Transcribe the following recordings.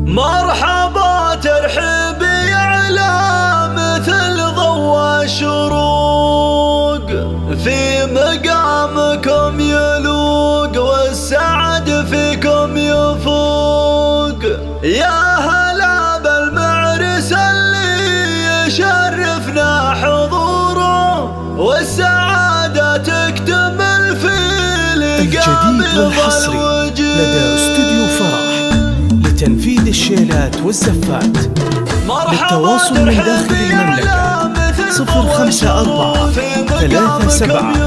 مرحبا ترحيبي على مثل ضوء الشروق، في مقامكم يلوق والسعد فيكم يفوق. يا هلا بالمعرس اللي يشرفنا حضوره، والسعادة تكتمل في الجديد والحصري لدى استوديو فرح لتنفيذ الشيلات والزفات. للتواصل من داخل المملكة 054 37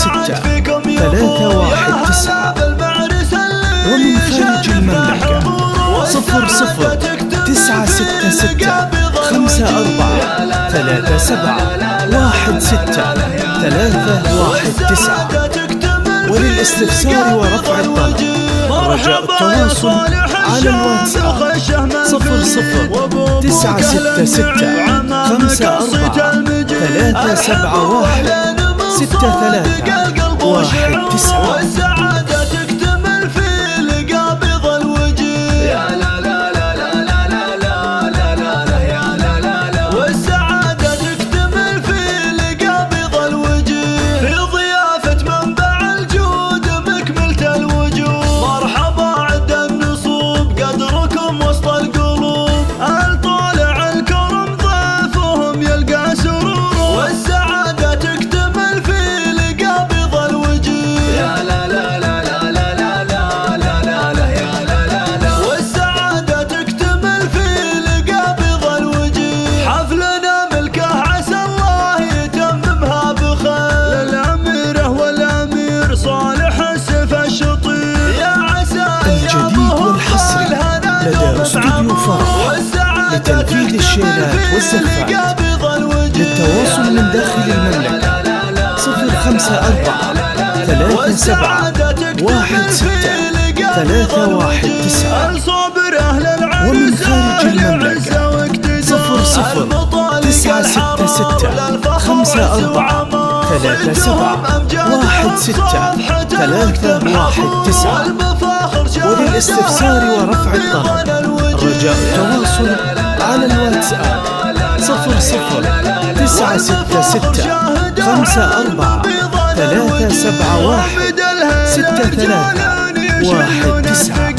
16 319، ومن خارج المملكة 00 966 54 37 16 319. وللاستفسار ورفع الطلب رجاء التواصل على الواتساب 00 966 54 371 63 19. استوديو فرح لتنفيذ الشيلات والزفات. للتواصل من داخل المملكة 054 37 16 319، ومن خارج المملكة 00 966 54 37 16 319. وللاستفسار ورفع الطلب رجاء التواصل على الواتساب 00 966 54 371 63 19.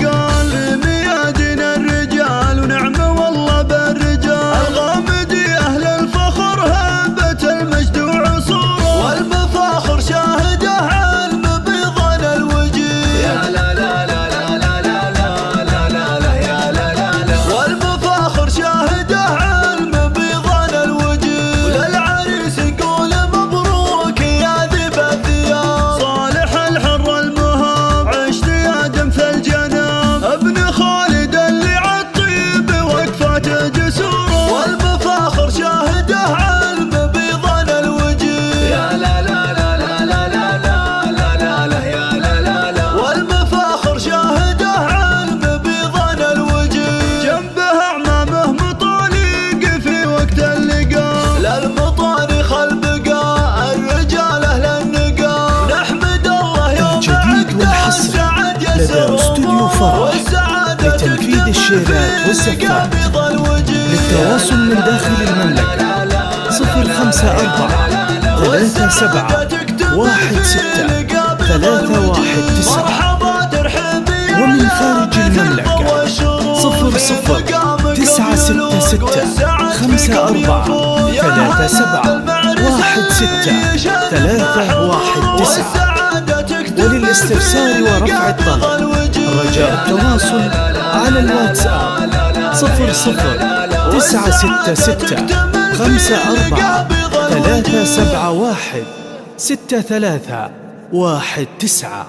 لدى استوديو فرح لتنفيذ الشيلات والزفات. للتواصل من داخل المملكة 054 37 16 319، ومن خارج المملكة 00 966 54 37 16 319. وللاستفسار ورفع الطلب رجاء التواصل على الواتساب 00 966 54 371 63 19.